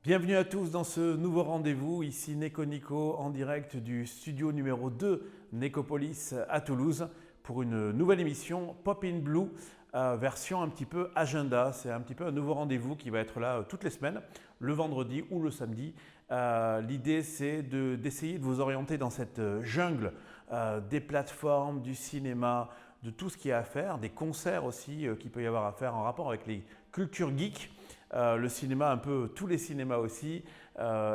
Bienvenue à tous dans ce nouveau rendez-vous, ici Neko Nico en direct du studio numéro 2 Nekopolis à Toulouse pour une nouvelle émission Pop in Blue, version un petit peu agenda. C'est un petit peu un nouveau rendez-vous qui va être là toutes les semaines, le vendredi ou le samedi. L'idée c'est d'essayer de vous orienter dans cette jungle des plateformes, du cinéma, de tout ce qu'il y a à faire, des concerts aussi qu'il peut y avoir à faire en rapport avec les cultures geeks. Le cinéma, un peu tous les cinémas aussi,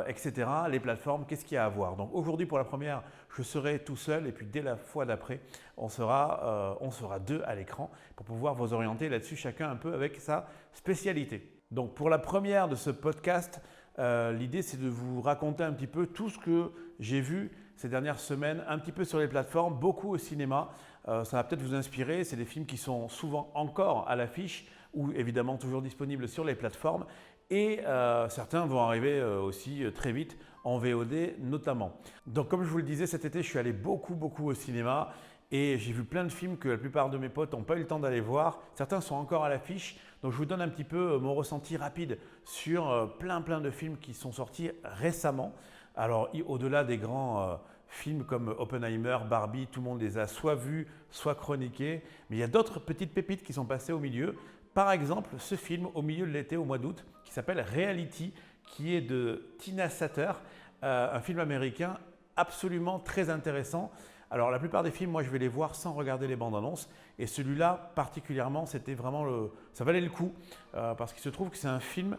etc. Les plateformes, qu'est-ce qu'il y a à voir? Donc aujourd'hui pour la première, je serai tout seul et puis dès la fois d'après, on sera deux à l'écran pour pouvoir vous orienter là-dessus, chacun un peu avec sa spécialité. Donc pour la première de ce podcast, l'idée c'est de vous raconter un petit peu tout ce que j'ai vu ces dernières semaines, un petit peu sur les plateformes, beaucoup au cinéma. Ça va peut-être vous inspirer, c'est des films qui sont souvent encore à l'affiche ou évidemment toujours disponibles sur les plateformes et certains vont arriver aussi très vite en VOD notamment. Donc comme je vous le disais, cet été je suis allé beaucoup au cinéma et j'ai vu plein de films que la plupart de mes potes n'ont pas eu le temps d'aller voir. Certains sont encore à l'affiche, donc je vous donne un petit peu mon ressenti rapide sur plein de films qui sont sortis récemment. Alors au-delà des grands films comme Oppenheimer, Barbie, tout le monde les a soit vus, soit chroniqués, mais il y a d'autres petites pépites qui sont passées au milieu. Par exemple, ce film au milieu de l'été, au mois d'août, qui s'appelle Reality, qui est de Tina Satter, un film américain absolument très intéressant. Alors la plupart des films, moi je vais les voir sans regarder les bandes annonces et celui-là particulièrement, c'était vraiment ça valait le coup parce qu'il se trouve que c'est un film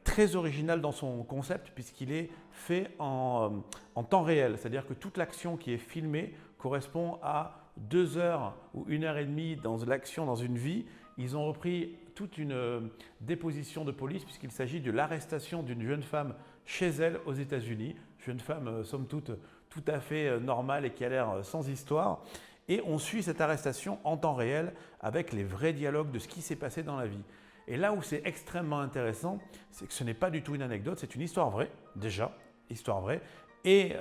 très original dans son concept puisqu'il est fait en temps réel, c'est-à-dire que toute l'action qui est filmée correspond à 2 heures ou 1 heure et demie dans l'action dans une vie. Ils ont repris toute une déposition de police puisqu'il s'agit de l'arrestation d'une jeune femme chez elle aux États-Unis, jeune femme somme toute tout à fait normale et qui a l'air sans histoire. Et on suit cette arrestation en temps réel avec les vrais dialogues de ce qui s'est passé dans la vie. Et là où c'est extrêmement intéressant, c'est que ce n'est pas du tout une anecdote, c'est une histoire vraie, déjà, histoire vraie, et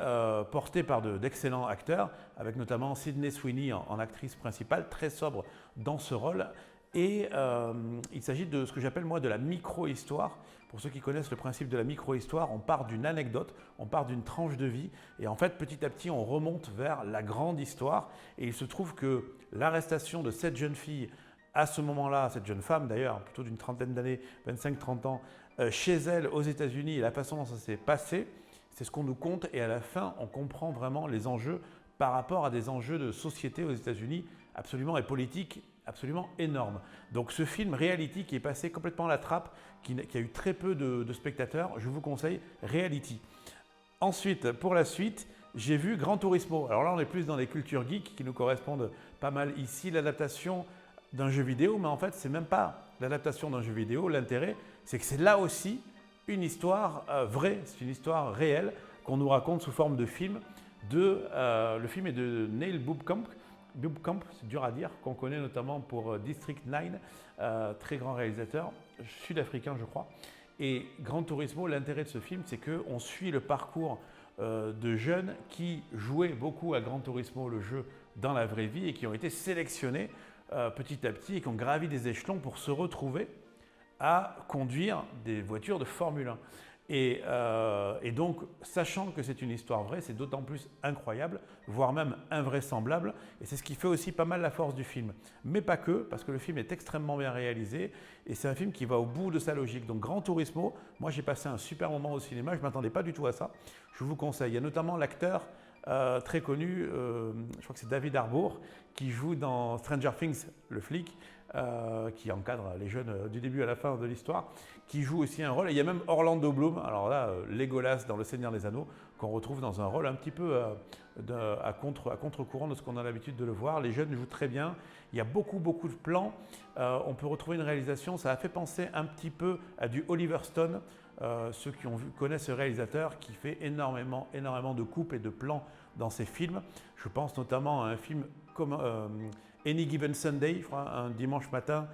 portée par d'excellents acteurs, avec notamment Sydney Sweeney en actrice principale, très sobre dans ce rôle. Et il s'agit de ce que j'appelle moi de la micro-histoire. Pour ceux qui connaissent le principe de la micro-histoire, on part d'une anecdote, on part d'une tranche de vie et en fait petit à petit on remonte vers la grande histoire. Et il se trouve que l'arrestation de cette jeune fille à ce moment-là, cette jeune femme d'ailleurs, plutôt d'une trentaine d'années, 25-30 ans, chez elle aux États-Unis et la façon dont ça s'est passé, c'est ce qu'on nous conte et à la fin on comprend vraiment les enjeux par rapport à des enjeux de société aux États-Unis absolument et politiques absolument énormes. Donc ce film Reality qui est passé complètement à la trappe, qui a eu très peu de spectateurs, je vous conseille Reality. Ensuite, pour la suite, j'ai vu Gran Turismo. Alors là on est plus dans les cultures geeks qui nous correspondent pas mal ici, l'adaptation d'un jeu vidéo, mais en fait c'est même pas l'adaptation d'un jeu vidéo, l'intérêt c'est que c'est là aussi une histoire vraie, c'est une histoire réelle qu'on nous raconte sous forme de film. Le film est de Neil Blomkamp, c'est dur à dire, qu'on connaît notamment pour District 9, très grand réalisateur, sud-africain je crois. Et Gran Turismo, l'intérêt de ce film, c'est qu'on suit le parcours de jeunes qui jouaient beaucoup à Gran Turismo, le jeu, dans la vraie vie et qui ont été sélectionnés petit à petit et qui ont gravi des échelons pour se retrouver à conduire des voitures de Formule 1. Et donc, sachant que c'est une histoire vraie, c'est d'autant plus incroyable, voire même invraisemblable. Et c'est ce qui fait aussi pas mal la force du film. Mais pas que, parce que le film est extrêmement bien réalisé et c'est un film qui va au bout de sa logique. Donc, Gran Turismo, moi j'ai passé un super moment au cinéma, je ne m'attendais pas du tout à ça. Je vous conseille. Il y a notamment l'acteur très connu, je crois que c'est David Harbour, qui joue dans Stranger Things, le flic, qui encadre les jeunes du début à la fin de l'histoire, qui joue aussi un rôle. Et il y a même Orlando Bloom, alors là, Legolas dans Le Seigneur des Anneaux, qu'on retrouve dans un rôle un petit peu à contre-courant de ce qu'on a l'habitude de le voir. Les jeunes jouent très bien, il y a beaucoup de plans, on peut retrouver une réalisation, ça a fait penser un petit peu à du Oliver Stone. Ceux qui ont vu connaissent ce réalisateur qui fait énormément de coupes et de plans dans ses films. Je pense notamment à un film comme Any Given Sunday, je crois, un dimanche matin,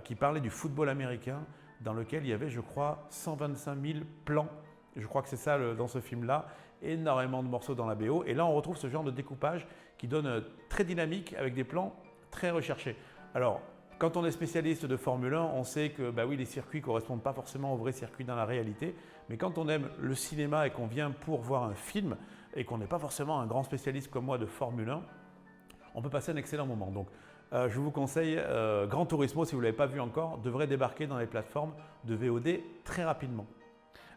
qui parlait du football américain, dans lequel il y avait, je crois, 125 000 plans. Je crois que c'est ça dans ce film-là. Énormément de morceaux dans la BO. Et là, on retrouve ce genre de découpage qui donne très dynamique avec des plans très recherchés. Alors, Quand on est spécialiste de Formule 1, on sait que bah oui, les circuits ne correspondent pas forcément aux vrais circuits dans la réalité. Mais quand on aime le cinéma et qu'on vient pour voir un film et qu'on n'est pas forcément un grand spécialiste comme moi de Formule 1, on peut passer un excellent moment. Donc, je vous conseille, Gran Turismo, si vous ne l'avez pas vu encore, devrait débarquer dans les plateformes de VOD très rapidement.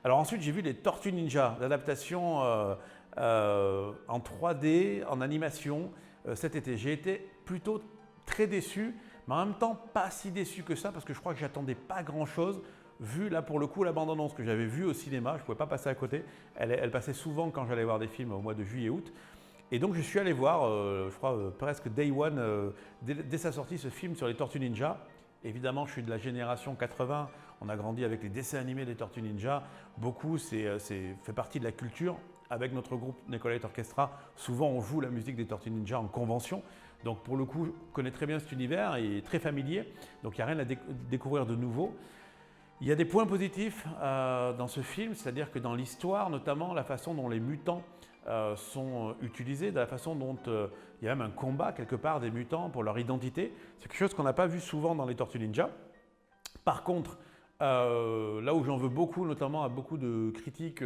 Alors ensuite, j'ai vu les Tortues Ninja, l'adaptation en 3D, en animation, cet été. J'ai été plutôt très déçu, mais en même temps pas si déçu que ça parce que je crois que j'attendais pas grand-chose vu là pour le coup la bande-annonce que j'avais vue au cinéma, je ne pouvais pas passer à côté. Elle passait souvent quand j'allais voir des films au mois de juillet-août. Et donc je suis allé voir, je crois presque day one, dès sa sortie, ce film sur les Tortues Ninja. Évidemment, je suis de la génération 80, on a grandi avec les dessins animés des Tortues Ninja. Beaucoup, c'est fait partie de la culture. Avec notre groupe Nicolette Orchestra, souvent on joue la musique des Tortues Ninja en convention. Donc pour le coup, je connais très bien cet univers et est très familier. Donc il n'y a rien à découvrir de nouveau. Il y a des points positifs dans ce film, c'est-à-dire que dans l'histoire, notamment la façon dont les mutants sont utilisés, de la façon dont il y a même un combat quelque part des mutants pour leur identité. C'est quelque chose qu'on n'a pas vu souvent dans les Tortues Ninja. Par contre, là où j'en veux beaucoup, notamment à beaucoup de critiques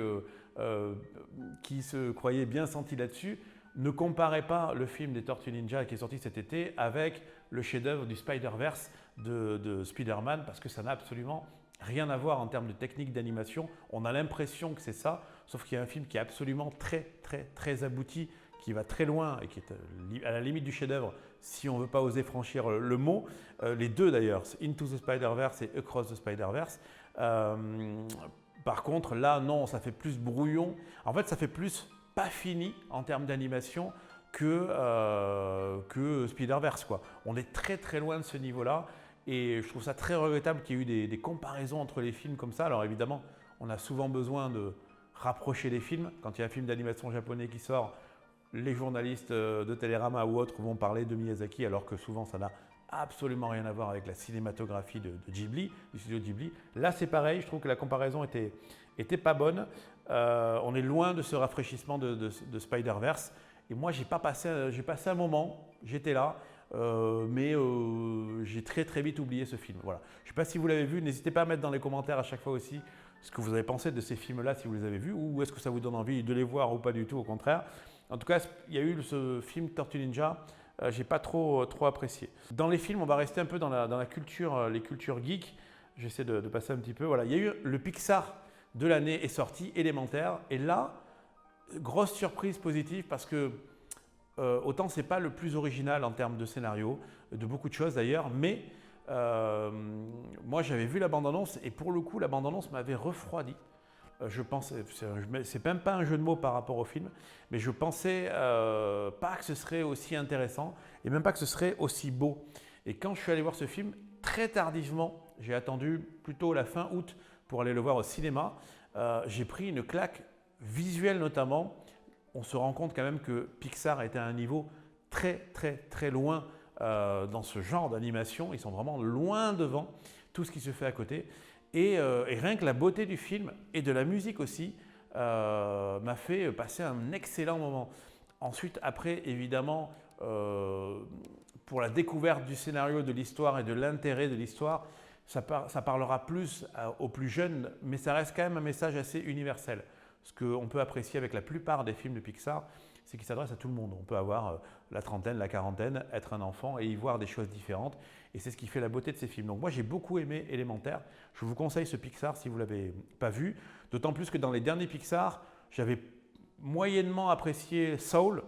qui se croyaient bien sentis là-dessus, ne comparez pas le film des Tortues Ninja qui est sorti cet été avec le chef-d'œuvre du Spider-Verse de Spider-Man parce que ça n'a absolument rien à voir en termes de technique d'animation. On a l'impression que c'est ça, sauf qu'il y a un film qui est absolument très abouti, qui va très loin et qui est à la limite du chef-d'œuvre si on ne veut pas oser franchir le mot. Les deux d'ailleurs, Into the Spider-Verse et Across the Spider-Verse. Par contre, là, non, ça fait plus brouillon. En fait, ça fait plus pas fini en termes d'animation que Spider-Verse, quoi. On est très loin de ce niveau-là et je trouve ça très regrettable qu'il y ait eu des comparaisons entre les films comme ça. Alors évidemment, on a souvent besoin de rapprocher les films. Quand il y a un film d'animation japonais qui sort, les journalistes de Télérama ou autres vont parler de Miyazaki alors que souvent ça n'a absolument rien à voir avec la cinématographie de Ghibli, du studio Ghibli. Là c'est pareil, je trouve que la comparaison était pas bonne. On est loin de ce rafraîchissement de Spider-Verse. Et moi j'ai passé un moment, j'étais là, mais j'ai très vite oublié ce film. Voilà. Je ne sais pas si vous l'avez vu, n'hésitez pas à mettre dans les commentaires à chaque fois aussi ce que vous avez pensé de ces films-là si vous les avez vus, ou est-ce que ça vous donne envie de les voir ou pas du tout, au contraire. En tout cas, il y a eu ce film Tortue Ninja, j'ai pas trop apprécié. Dans les films, on va rester un peu dans la culture, les cultures geeks. J'essaie de passer un petit peu. Voilà. Il y a eu le Pixar de l'année est sorti, Élémentaire. Et là, grosse surprise positive parce que autant c'est pas le plus original en termes de scénario, de beaucoup de choses d'ailleurs, mais moi j'avais vu la bande-annonce et pour le coup la bande-annonce m'avait refroidi. Je pensais, c'est même pas un jeu de mots par rapport au film, mais je pensais pas que ce serait aussi intéressant et même pas que ce serait aussi beau. Et quand je suis allé voir ce film, très tardivement, j'ai attendu plutôt la fin août pour aller le voir au cinéma, j'ai pris une claque visuelle notamment. On se rend compte quand même que Pixar était à un niveau très loin dans ce genre d'animation. Ils sont vraiment loin devant tout ce qui se fait à côté. Et rien que la beauté du film et de la musique aussi m'a fait passer un excellent moment. Ensuite, après, évidemment, pour la découverte du scénario, de l'histoire et de l'intérêt de l'histoire, ça parlera plus aux plus jeunes, mais ça reste quand même un message assez universel. Ce qu'on peut apprécier avec la plupart des films de Pixar, c'est qu'ils s'adressent à tout le monde. On peut avoir la trentaine, la quarantaine, être un enfant et y voir des choses différentes. Et c'est ce qui fait la beauté de ces films. Donc moi, j'ai beaucoup aimé Élémentaire. Je vous conseille ce Pixar si vous ne l'avez pas vu. D'autant plus que dans les derniers Pixar, j'avais moyennement apprécié Soul.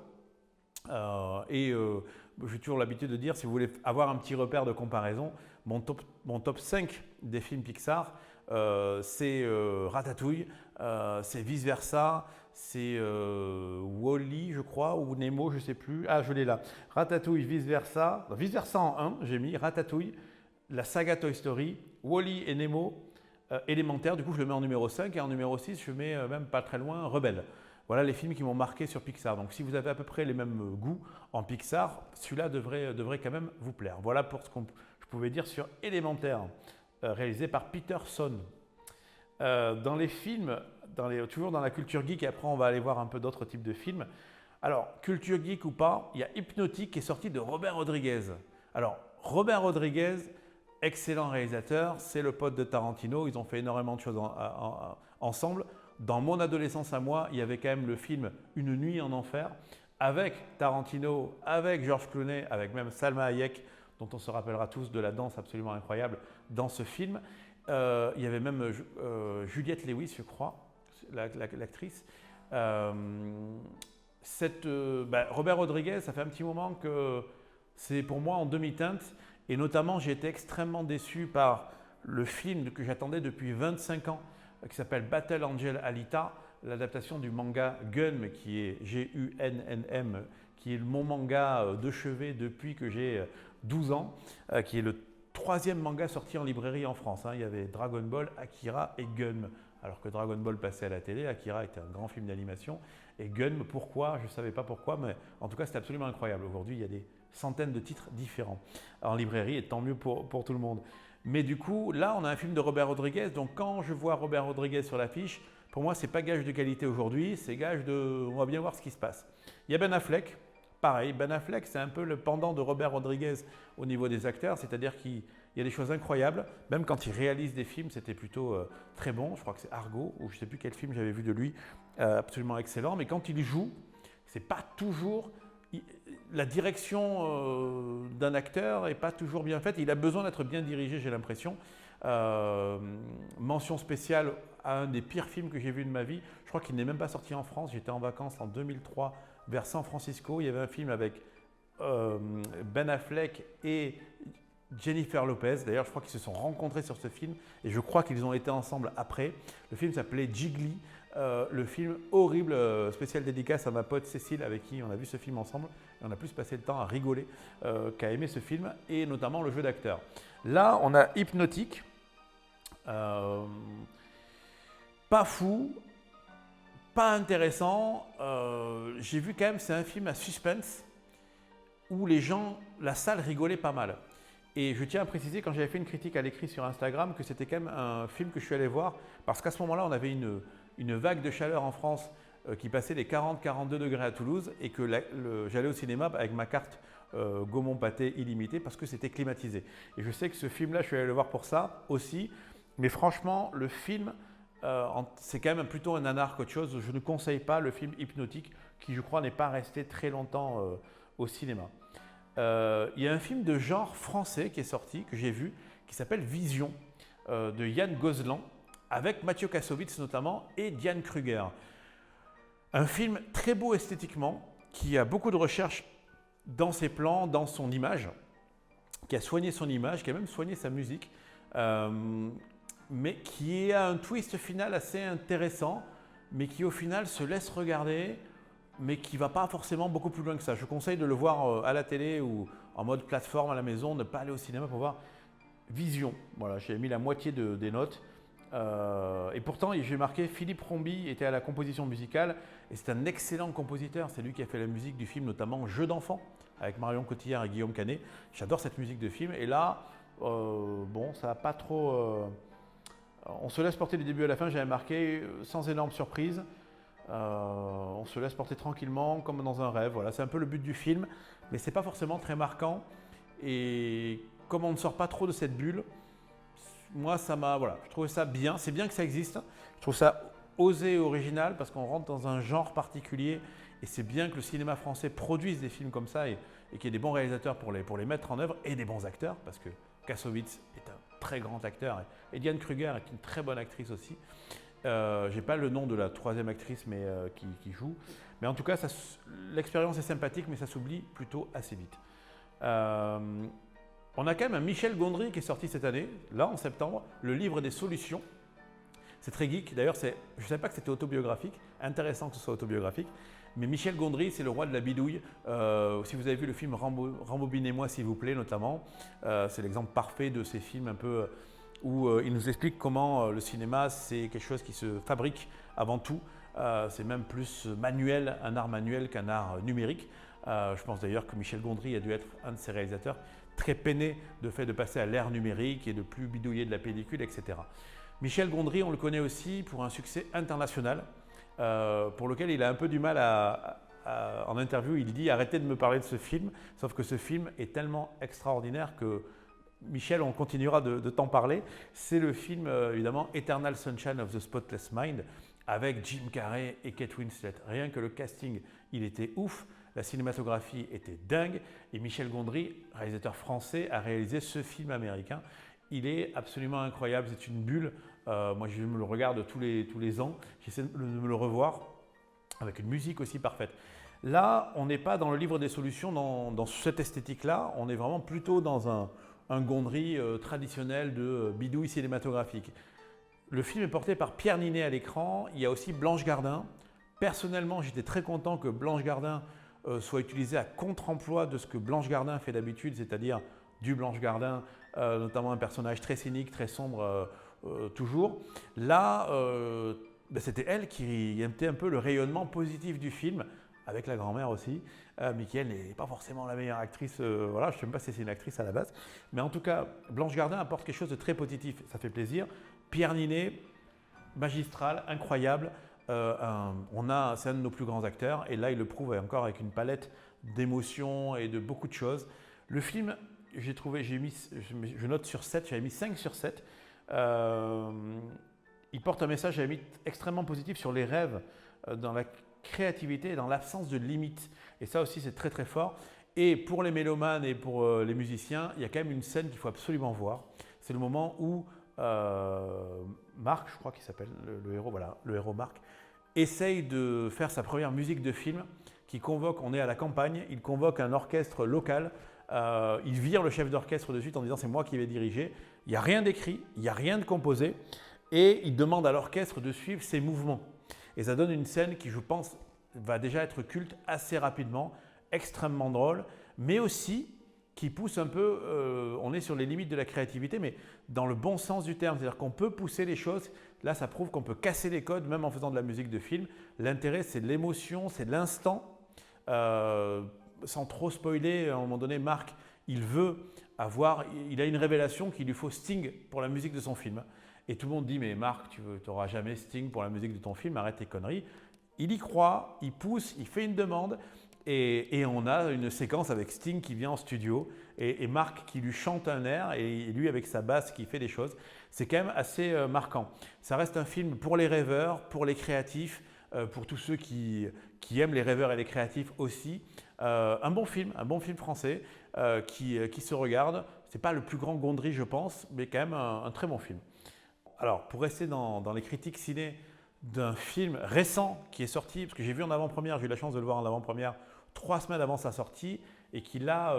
J'ai toujours l'habitude de dire, si vous voulez avoir un petit repère de comparaison, mon top 5 des films Pixar, c'est Ratatouille, c'est Vice Versa, c'est Wall-E je crois, ou Nemo, je ne sais plus. Ah, je l'ai là. Ratatouille, Vice Versa en 1, j'ai mis Ratatouille, la saga Toy Story, Wall-E et Nemo, Élémentaire, du coup je le mets en numéro 5 et en numéro 6 je mets même pas très loin Rebelle. Voilà les films qui m'ont marqué sur Pixar. Donc si vous avez à peu près les mêmes goûts en Pixar, celui-là devrait quand même vous plaire. Voilà pour ce que je pouvais dire sur Élémentaire, réalisé par Peterson. Dans les films, toujours dans la culture geek, et après on va aller voir un peu d'autres types de films. Alors, culture geek ou pas, il y a Hypnotique qui est sorti de Robert Rodriguez. Alors, Robert Rodriguez, excellent réalisateur, c'est le pote de Tarantino, ils ont fait énormément de choses ensemble. Dans mon adolescence à moi, il y avait quand même le film Une nuit en enfer, avec Tarantino, avec George Clooney, avec même Salma Hayek, dont on se rappellera tous de la danse absolument incroyable dans ce film. Il y avait même Juliette Lewis, je crois, l'actrice. Robert Rodriguez, ça fait un petit moment que c'est pour moi en demi-teinte. Et notamment, j'ai été extrêmement déçu par le film que j'attendais depuis 25 ans, qui s'appelle Battle Angel Alita, l'adaptation du manga Gunm, qui est G-U-N-N-M, qui est mon manga de chevet depuis que j'ai 12 ans, qui est le 3e manga sorti en librairie en France. Il y avait Dragon Ball, Akira et Gunm. Alors que Dragon Ball passait à la télé, Akira était un grand film d'animation. Et Gunm, pourquoi? Je ne savais pas pourquoi, mais en tout cas, c'était absolument incroyable. Aujourd'hui, il y a des centaines de titres différents en librairie, et tant mieux pour tout le monde. Mais du coup, là, on a un film de Robert Rodriguez. Donc, quand je vois Robert Rodriguez sur l'affiche, pour moi, ce n'est pas gage de qualité aujourd'hui, c'est gage de… on va bien voir ce qui se passe. Il y a Ben Affleck. Pareil, Ben Affleck, c'est un peu le pendant de Robert Rodriguez au niveau des acteurs, c'est-à-dire qu'il y a des choses incroyables. Même quand il réalise des films, c'était plutôt très bon. Je crois que c'est Argo, ou je ne sais plus quel film j'avais vu de lui, absolument excellent. Mais quand il joue, c'est pas toujours… la direction d'un acteur n'est pas toujours bien faite. Il a besoin d'être bien dirigé, j'ai l'impression. Mention spéciale à un des pires films que j'ai vu de ma vie. Je crois qu'il n'est même pas sorti en France. J'étais en vacances en 2003 vers San Francisco. Il y avait un film avec Ben Affleck et Jennifer Lopez. D'ailleurs, je crois qu'ils se sont rencontrés sur ce film et je crois qu'ils ont été ensemble après. Le film s'appelait Jiggly. Le film horrible, spécial dédicace à ma pote Cécile avec qui on a vu ce film ensemble. Et on a plus passé le temps à rigoler qu'à aimer ce film et notamment le jeu d'acteur. Là, on a Hypnotique. Pas fou, pas intéressant. J'ai vu quand même, c'est un film à suspense où les gens, la salle rigolait pas mal. Et je tiens à préciser, quand j'avais fait une critique à l'écrit sur Instagram, que c'était quand même un film que je suis allé voir parce qu'à ce moment-là, on avait une vague de chaleur en France qui passait les 40-42 degrés à Toulouse et que j'allais au cinéma avec ma carte Gaumont Pâté illimitée parce que c'était climatisé. Et je sais que ce film-là, je suis allé le voir pour ça aussi. Mais franchement, le film, c'est quand même plutôt un nanar qu'autre chose. Je ne conseille pas le film Hypnotique qui, je crois, n'est pas resté très longtemps au cinéma. Il y a un film de genre français qui est sorti, que j'ai vu, qui s'appelle Vision, de Yann Gozlan, avec Mathieu Kassovitz notamment et Diane Kruger. Un film très beau esthétiquement, qui a beaucoup de recherche dans ses plans, dans son image, qui a soigné son image, qui a même soigné sa musique, mais qui a un twist final assez intéressant, mais qui au final se laisse regarder, mais qui ne va pas forcément beaucoup plus loin que ça. Je conseille de le voir à la télé ou en mode plateforme à la maison, ne pas aller au cinéma pour voir Vision. Voilà, j'ai mis la moitié des notes. Et pourtant, j'ai marqué Philippe Rombi était à la composition musicale et c'est un excellent compositeur. C'est lui qui a fait la musique du film, notamment Jeux d'enfants, avec Marion Cotillard et Guillaume Canet. J'adore cette musique de film. Et là, bon, ça n'a pas trop… on se laisse porter du début à la fin, j'avais marqué sans énorme surprise. On se laisse porter tranquillement, comme dans un rêve. Voilà, c'est un peu le but du film, mais ce n'est pas forcément très marquant. Et comme on ne sort pas trop de cette bulle, moi, voilà, je trouvais ça bien. C'est bien que ça existe. Je trouve ça osé et original parce qu'on rentre dans un genre particulier. Et c'est bien que le cinéma français produise des films comme ça et qu'il y ait des bons réalisateurs pour les mettre en œuvre et des bons acteurs parce que Kassovitz est un très grand acteur et Diane Kruger est une très bonne actrice aussi. Je n'ai pas le nom de la troisième actrice mais, qui joue. Mais en tout cas, l'expérience est sympathique mais ça s'oublie plutôt assez vite. On a quand même un Michel Gondry qui est sorti cette année, là en septembre, le livre des solutions. C'est très geek, d'ailleurs je ne savais pas que c'était autobiographique, intéressant que ce soit autobiographique. Mais Michel Gondry, c'est le roi de la bidouille. Si vous avez vu le film Rembobinez-moi s'il vous plaît notamment, c'est l'exemple parfait de ces films un peu où il nous explique comment le cinéma c'est quelque chose qui se fabrique avant tout. C'est même plus manuel, un art manuel qu'un art numérique. Je pense d'ailleurs que Michel Gondry a dû être un de ces réalisateurs très peiné de fait de passer à l'ère numérique et de plus bidouiller de la pellicule, etc. Michel Gondry, on le connaît aussi pour un succès international pour lequel il a un peu du mal à en interview, il dit « Arrêtez de me parler de ce film », sauf que ce film est tellement extraordinaire que Michel, on continuera de t'en parler. C'est le film, évidemment, Eternal Sunshine of the Spotless Mind, avec Jim Carrey et Kate Winslet. Rien que le casting, il était ouf, la cinématographie était dingue, et Michel Gondry, réalisateur français, a réalisé ce film américain. Il est absolument incroyable, c'est une bulle. Moi, je me le regarde tous les ans, j'essaie de me le revoir, avec une musique aussi parfaite. Là, on n'est pas dans le livre des solutions, dans cette esthétique-là, on est vraiment plutôt dans un Gondry traditionnel de bidouille cinématographique. Le film est porté par Pierre Ninet à l'écran, il y a aussi Blanche Gardin. Personnellement, j'étais très content que Blanche Gardin soit utilisée à contre-emploi de ce que Blanche Gardin fait d'habitude, c'est-à-dire du Blanche Gardin, notamment un personnage très cynique, très sombre toujours. Là, c'était elle qui était un peu le rayonnement positif du film, avec la grand-mère aussi, mais qui elle n'est pas forcément la meilleure actrice, voilà, je ne sais même pas si c'est une actrice à la base, mais en tout cas, Blanche Gardin apporte quelque chose de très positif, ça fait plaisir. Pierre Ninet, magistral, incroyable, c'est un de nos plus grands acteurs, et là il le prouve encore avec une palette d'émotions et de beaucoup de choses. Le film, j'ai trouvé, je note sur 7, j'avais mis 5 sur 7, il porte un message extrêmement positif sur les rêves, dans la créativité et dans l'absence de limites. Et ça aussi, c'est très très fort. Et pour les mélomanes et pour les musiciens, il y a quand même une scène qu'il faut absolument voir. C'est le moment où Marc, je crois qu'il s'appelle le héros, voilà, le héros Marc, essaye de faire sa première musique de film, qui convoque, on est à la campagne, il convoque un orchestre local, il vire le chef d'orchestre de suite en disant c'est moi qui vais diriger. Il n'y a rien d'écrit, il n'y a rien de composé, et il demande à l'orchestre de suivre ses mouvements. Et ça donne une scène qui, je pense, va déjà être culte assez rapidement, extrêmement drôle, mais aussi qui pousse un peu, on est sur les limites de la créativité, mais dans le bon sens du terme, c'est-à-dire qu'on peut pousser les choses. Là, ça prouve qu'on peut casser les codes, même en faisant de la musique de film. L'intérêt, c'est l'émotion, c'est l'instant. Sans trop spoiler, à un moment donné, Marc, il a une révélation qu'il lui faut Sting pour la musique de son film. Et tout le monde dit, mais Marc, tu n'auras jamais Sting pour la musique de ton film, arrête tes conneries. Il y croit, il pousse, il fait une demande et on a une séquence avec Sting qui vient en studio et Marc qui lui chante un air et lui avec sa basse qui fait des choses. C'est quand même assez marquant. Ça reste un film pour les rêveurs, pour les créatifs, pour tous ceux qui aiment les rêveurs et les créatifs aussi. Un bon film français qui se regarde. Ce n'est pas le plus grand Gondry, je pense, mais quand même un très bon film. Alors, pour rester dans les critiques ciné d'un film récent qui est sorti, parce que j'ai vu en avant-première, j'ai eu la chance de le voir en avant-première 3 semaines avant sa sortie et qui là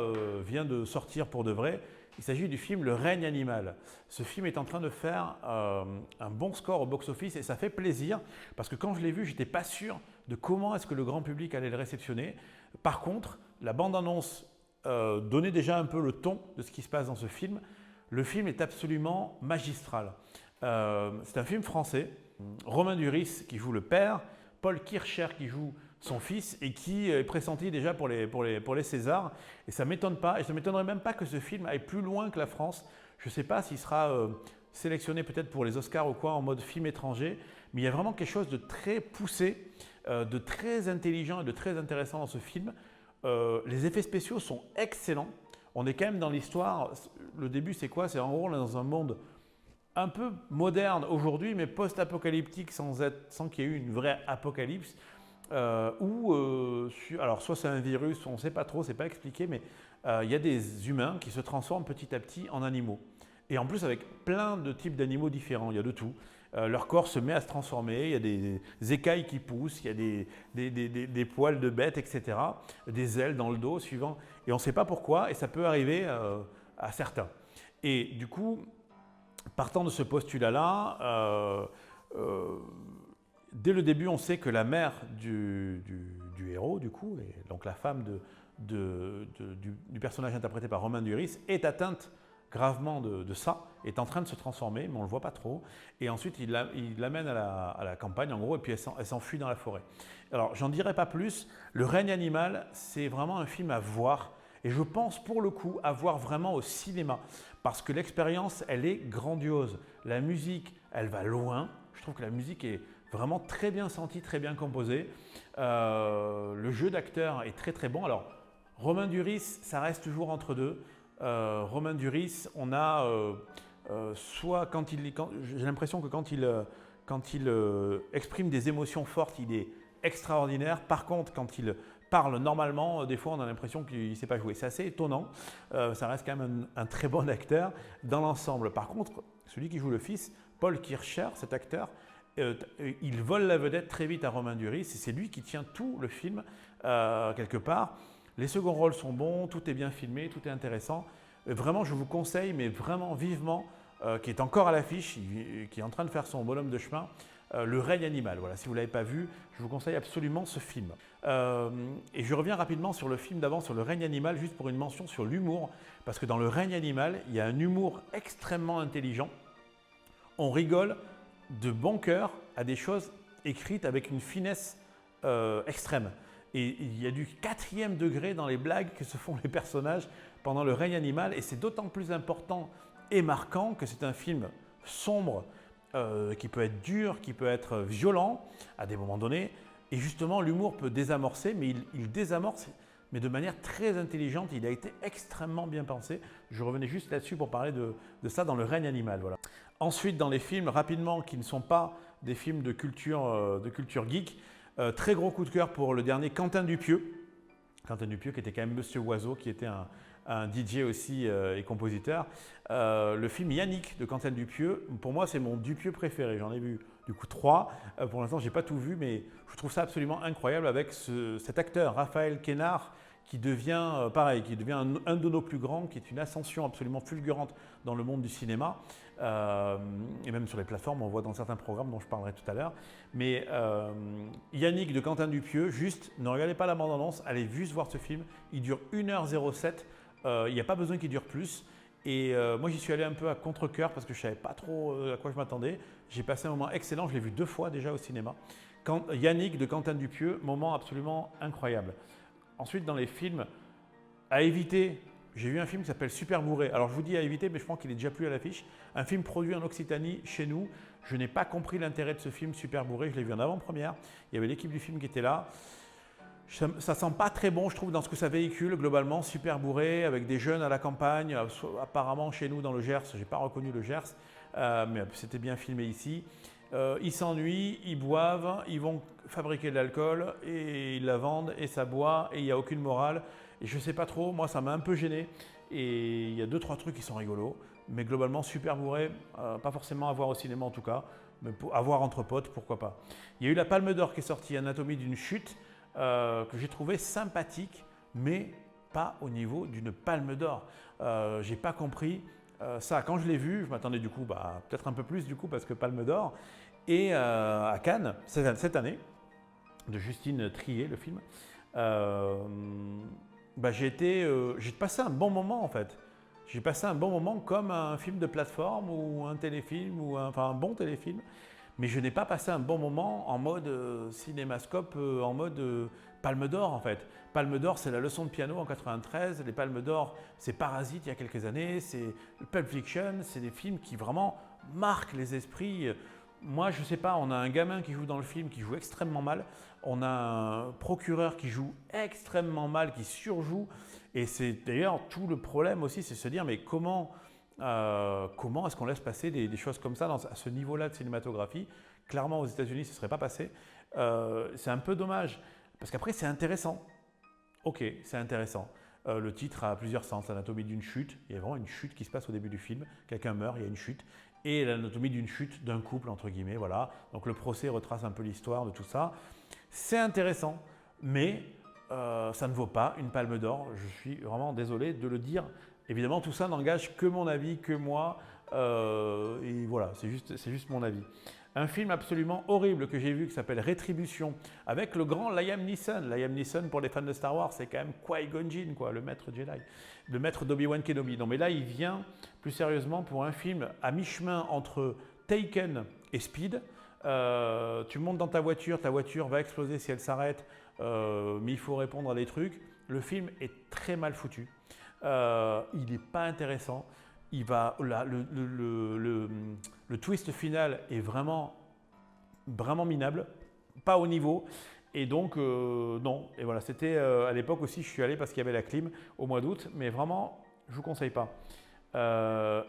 vient de sortir pour de vrai. Il s'agit du film Le règne animal. Ce film est en train de faire un bon score au box-office et ça fait plaisir parce que quand je l'ai vu, je n'étais pas sûr de comment est-ce que le grand public allait le réceptionner. Par contre, la bande-annonce donnait déjà un peu le ton de ce qui se passe dans ce film. Le film est absolument magistral. C'est un film français. Romain Duris qui joue le père, Paul Kircher qui joue son fils et qui est pressenti déjà pour les Césars. Et ça ne m'étonne pas, et ça ne m'étonnerait même pas que ce film aille plus loin que la France. Je ne sais pas s'il sera sélectionné peut-être pour les Oscars ou quoi en mode film étranger, mais il y a vraiment quelque chose de très poussé, de très intelligent et de très intéressant dans ce film. Les effets spéciaux sont excellents. On est quand même dans l'histoire. Le début, c'est quoi? C'est en gros, on est dans un monde un peu moderne aujourd'hui, mais post-apocalyptique sans qu'il y ait eu une vraie apocalypse. Alors soit c'est un virus, on ne sait pas trop, c'est pas expliqué, mais il y a des humains qui se transforment petit à petit en animaux. Et en plus avec plein de types d'animaux différents, il y a de tout. Leur corps se met à se transformer, il y a des écailles qui poussent, il y a des poils de bêtes, etc. Des ailes dans le dos, suivant. Et on ne sait pas pourquoi, et ça peut arriver à certains. Et du coup, partant de ce postulat-là, dès le début, on sait que la mère du héros, du coup, et donc la femme du personnage interprété par Romain Duris, est atteinte gravement de ça, est en train de se transformer, mais on ne le voit pas trop. Et ensuite, il l'amène à la campagne, en gros, et puis elle s'enfuit dans la forêt. Alors, j'en dirai pas plus. Le règne animal, c'est vraiment un film à voir. Et je pense pour le coup à voir vraiment au cinéma parce que l'expérience, elle est grandiose. La musique, elle va loin. Je trouve que la musique est vraiment très bien senti, très bien composé. Le jeu d'acteur est très très bon. Alors, Romain Duris, ça reste toujours entre deux. Romain Duris, on a soit j'ai l'impression que quand il exprime des émotions fortes, il est extraordinaire. Par contre, quand il parle normalement, des fois on a l'impression qu'il ne sait pas jouer. C'est assez étonnant. Ça reste quand même un très bon acteur dans l'ensemble. Par contre, celui qui joue le fils, Paul Kircher, cet acteur, il vole la vedette très vite à Romain Duris et c'est lui qui tient tout le film quelque part. Les seconds rôles sont bons, tout est bien filmé, tout est intéressant. Vraiment, je vous conseille, mais vraiment vivement, qui est encore à l'affiche, qui est en train de faire son bonhomme de chemin, Le règne animal. Voilà, si vous ne l'avez pas vu, je vous conseille absolument ce film. Et je reviens rapidement sur le film d'avant, sur Le règne animal, juste pour une mention sur l'humour, parce que dans Le règne animal, il y a un humour extrêmement intelligent. On rigole de bon cœur à des choses écrites avec une finesse extrême. Et il y a du 4e degré dans les blagues que se font les personnages pendant Le règne animal. Et c'est d'autant plus important et marquant que c'est un film sombre, qui peut être dur, qui peut être violent à des moments donnés. Et justement, l'humour peut désamorcer, mais il désamorce, mais de manière très intelligente. Il a été extrêmement bien pensé. Je revenais juste là-dessus pour parler de ça dans Le règne animal. Voilà. Ensuite, dans les films, rapidement, qui ne sont pas des films de culture geek, très gros coup de cœur pour le dernier Quentin Dupieux. Quentin Dupieux qui était quand même Monsieur Oiseau, qui était un DJ aussi et compositeur. Le film Yannick de Quentin Dupieux, pour moi c'est mon Dupieux préféré. J'en ai vu du coup 3. Pour l'instant je n'ai pas tout vu, mais je trouve ça absolument incroyable avec cet acteur Raphaël Quénard qui devient pareil, qui devient un de nos plus grands, qui est une ascension absolument fulgurante dans le monde du cinéma. Et même sur les plateformes, on voit dans certains programmes dont je parlerai tout à l'heure. Mais Yannick de Quentin Dupieux, juste ne regardez pas la bande-annonce, allez juste voir ce film. Il dure 1h07, il n'y a pas besoin qu'il dure plus. Et moi j'y suis allé un peu à contre-cœur parce que je ne savais pas trop à quoi je m'attendais. J'ai passé un moment excellent, je l'ai vu 2 fois déjà au cinéma. Yannick de Quentin Dupieux, moment absolument incroyable. Ensuite dans les films à éviter, j'ai vu un film qui s'appelle Super Bourré. Alors je vous dis à éviter, mais je pense qu'il est déjà plus à l'affiche. Un film produit en Occitanie, chez nous. Je n'ai pas compris l'intérêt de ce film Super Bourré. Je l'ai vu en avant-première. Il y avait l'équipe du film qui était là. Ça sent pas très bon, je trouve, dans ce que ça véhicule globalement. Super Bourré, avec des jeunes à la campagne. Apparemment chez nous dans le Gers, je n'ai pas reconnu le Gers, mais c'était bien filmé ici. Ils s'ennuient, ils boivent, ils vont fabriquer de l'alcool et ils la vendent et ça boit et il n'y a aucune morale. Et je ne sais pas trop, moi ça m'a un peu gêné et il y a 2-3 trucs qui sont rigolos. Mais globalement, Super Bourré, pas forcément à voir au cinéma en tout cas, mais à voir entre potes, pourquoi pas. Il y a eu la Palme d'Or qui est sortie, Anatomie d'une chute, que j'ai trouvé sympathique, mais pas au niveau d'une Palme d'Or. J'ai pas compris ça. Quand je l'ai vu, je m'attendais du coup, peut-être un peu plus du coup, parce que Palme d'Or. Et à Cannes, cette année, de Justine Triet, le film, j'ai passé un bon moment en fait. J'ai passé un bon moment comme un film de plateforme ou un téléfilm, un bon téléfilm. Mais je n'ai pas passé un bon moment en mode cinémascope, en mode Palme d'Or en fait. Palme d'Or, c'est La Leçon de piano en 93. Les Palmes d'Or, c'est Parasite il y a quelques années. C'est Pulp Fiction. C'est des films qui vraiment marquent les esprits. Moi, je ne sais pas, on a un gamin qui joue dans le film qui joue extrêmement mal. On a un procureur qui joue extrêmement mal, qui surjoue. Et c'est d'ailleurs tout le problème aussi, c'est de se dire mais comment est-ce qu'on laisse passer des choses comme ça à ce niveau-là de cinématographie? Clairement, aux États-Unis, ce ne serait pas passé. C'est un peu dommage, parce qu'après, c'est intéressant. Ok, c'est intéressant. Le titre a plusieurs sens. Anatomie d'une chute. Il y a vraiment une chute qui se passe au début du film. Quelqu'un meurt, il y a une chute. Et l'anatomie d'une chute d'un couple, entre guillemets. Voilà. Donc le procès retrace un peu l'histoire de tout ça. C'est intéressant, mais ça ne vaut pas une Palme d'Or. Je suis vraiment désolé de le dire. Évidemment, tout ça n'engage que mon avis, que moi. Et voilà, c'est juste mon avis. Un film absolument horrible que j'ai vu qui s'appelle Rétribution, avec le grand Liam Neeson. Liam Neeson, pour les fans de Star Wars, c'est quand même Qui-Gon Jinn, quoi, le maître Jedi, le maître d'Obi-Wan Kenobi. Non, mais là, il vient plus sérieusement pour un film à mi-chemin entre Taken et Speed. Tu montes dans ta voiture va exploser si elle s'arrête, mais il faut répondre à des trucs. Le film est très mal foutu. Il n'est pas intéressant. Le twist final est vraiment vraiment minable, pas au niveau. Et donc, non. Et voilà, c'était à l'époque aussi, je suis allé parce qu'il y avait la clim au mois d'août, mais vraiment, je ne vous conseille pas.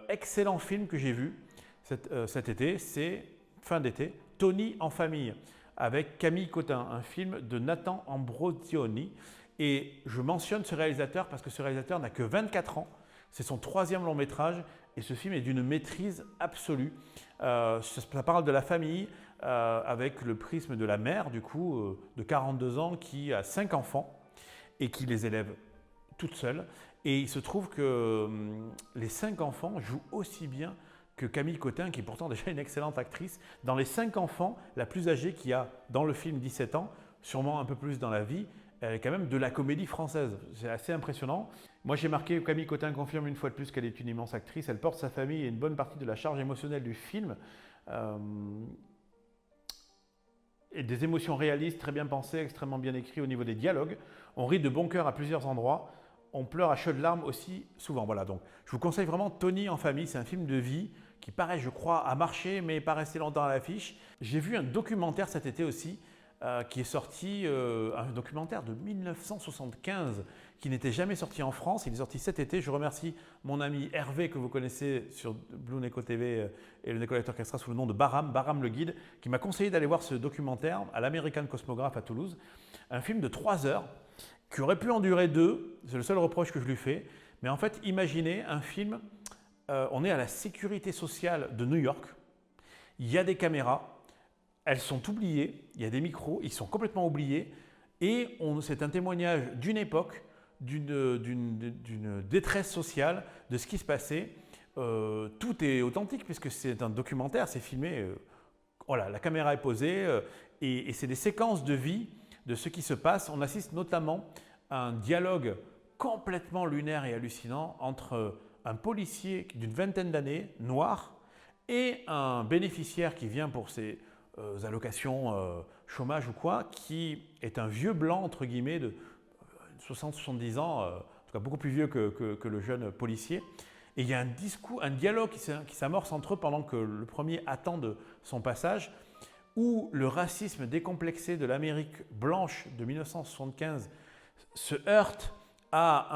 Excellent film que j'ai vu cet été, c'est fin d'été, Tony en famille, avec Camille Cotin, un film de Nathan Ambrosioni. Et je mentionne ce réalisateur parce que ce réalisateur n'a que 24 ans. C'est son 3e long métrage et ce film est d'une maîtrise absolue. Ça parle de la famille avec le prisme de la mère, du coup, de 42 ans, qui a 5 enfants et qui les élève toute seule. Et il se trouve que les 5 enfants jouent aussi bien que Camille Cotin, qui est pourtant déjà une excellente actrice. Dans les 5 enfants, la plus âgée qui a dans le film 17 ans, sûrement un peu plus dans la vie, elle est quand même de la comédie française. C'est assez impressionnant. Moi, j'ai marqué, Camille Cotin confirme une fois de plus qu'elle est une immense actrice. Elle porte sa famille et une bonne partie de la charge émotionnelle du film. Et des émotions réalistes, très bien pensées, extrêmement bien écrites au niveau des dialogues. On rit de bon cœur à plusieurs endroits. On pleure à chaudes larmes aussi souvent. Voilà, donc je vous conseille vraiment Tony en famille. C'est un film de vie qui paraît, je crois, a marché, mais pas resté longtemps à l'affiche. J'ai vu un documentaire cet été aussi, qui est sorti, un documentaire de 1975 qui n'était jamais sorti en France. Il est sorti cet été. Je remercie mon ami Hervé que vous connaissez sur Blue Neko TV et le Neko Lecteur Orchestra sous le nom de Baram le guide, qui m'a conseillé d'aller voir ce documentaire à l'American Cosmograph à Toulouse. Un film de 3 heures qui aurait pu en durer 2. C'est le seul reproche que je lui fais. Mais en fait, imaginez un film, on est à la sécurité sociale de New York. Il y a des caméras. Elles sont oubliées, il y a des micros, ils sont complètement oubliés et c'est un témoignage d'une époque, d'une détresse sociale, de ce qui se passait. Tout est authentique puisque c'est un documentaire, c'est filmé, voilà, la caméra est posée et c'est des séquences de vie de ce qui se passe. On assiste notamment à un dialogue complètement lunaire et hallucinant entre un policier d'une vingtaine d'années, noir, et un bénéficiaire qui vient pour ses allocations chômage ou quoi, qui est un vieux blanc, entre guillemets, de 60-70 ans, en tout cas beaucoup plus vieux que le jeune policier. Et il y a un dialogue qui s'amorce entre eux pendant que le premier attend de son passage, où le racisme décomplexé de l'Amérique blanche de 1975 se heurte à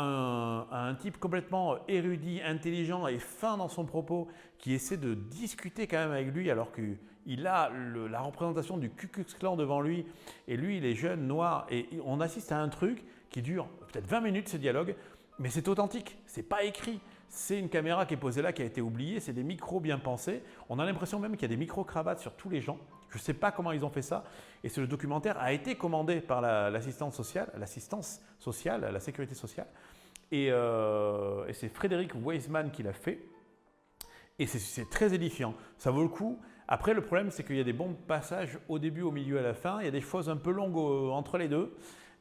un type complètement érudit, intelligent et fin dans son propos, qui essaie de discuter quand même avec lui alors qu'il a la représentation du Ku Klux Klan devant lui et lui il est jeune, noir, et on assiste à un truc qui dure peut-être 20 minutes ce dialogue, mais c'est authentique, c'est pas écrit. C'est une caméra qui est posée là, qui a été oubliée, c'est des micros bien pensés. On a l'impression même qu'il y a des micro-cravates sur tous les gens. Je ne sais pas comment ils ont fait ça. Et ce documentaire a été commandé par l'assistance sociale, la sécurité sociale. Et c'est Frédéric Weisman qui l'a fait. Et c'est très édifiant. Ça vaut le coup. Après, le problème, c'est qu'il y a des bons passages au début, au milieu, à la fin. Il y a des choses un peu longues entre les deux.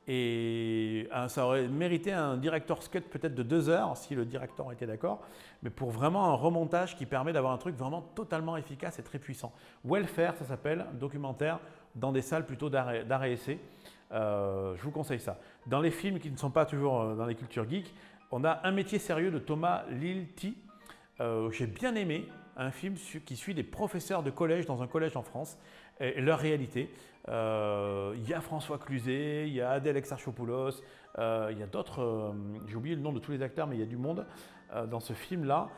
Et ça aurait mérité un director's cut peut-être de 2 heures si le directeur était d'accord, mais pour vraiment un remontage qui permet d'avoir un truc vraiment totalement efficace et très puissant. Welfare, ça s'appelle, un documentaire dans des salles plutôt d'art et essai. Je vous conseille ça. Dans les films qui ne sont pas toujours dans les cultures geeks, on a Un métier sérieux de Thomas Lilti. J'ai bien aimé un film qui suit des professeurs de collège dans un collège en France et leur réalité. Il y a François Cluzet, il y a Adèle Exarchopoulos, il y a d'autres, j'ai oublié le nom de tous les acteurs, mais il y a du monde dans ce film-là.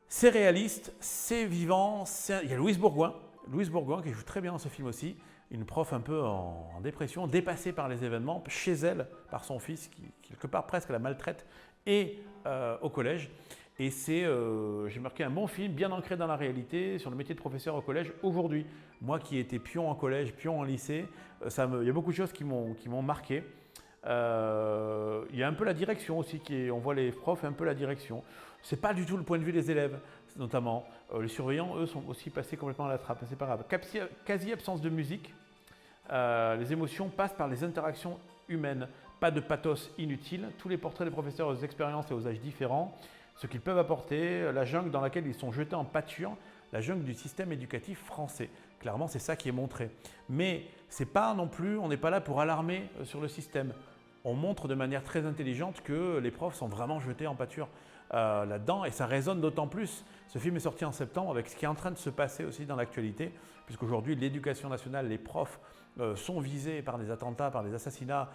C'est réaliste, c'est vivant, il y a Louise Bourgoin qui joue très bien dans ce film aussi, une prof un peu en dépression, dépassée par les événements, chez elle, par son fils qui quelque part presque la maltraite, et au collège. Et j'ai marqué un bon film, bien ancré dans la réalité, sur le métier de professeur au collège aujourd'hui. Moi qui étais pion en collège, pion en lycée, il y a beaucoup de choses qui m'ont marqué. Il y a un peu la direction aussi, on voit les profs, un peu la direction. Ce n'est pas du tout le point de vue des élèves, notamment. Les surveillants, eux, sont aussi passés complètement à la trappe, mais c'est pas grave. Quasi-absence de musique. Les émotions passent par les interactions humaines. Pas de pathos inutile. Tous les portraits des professeurs aux expériences et aux âges différents. Ce qu'ils peuvent apporter, la jungle dans laquelle ils sont jetés en pâture, la jungle du système éducatif français. Clairement, c'est ça qui est montré. Mais c'est pas non plus, on n'est pas là pour alarmer sur le système. On montre de manière très intelligente que les profs sont vraiment jetés en pâture. là-dedans et ça résonne d'autant plus. Ce film est sorti en septembre avec ce qui est en train de se passer aussi dans l'actualité, puisqu'aujourd'hui l'éducation nationale, les profs sont visés par des attentats, par des assassinats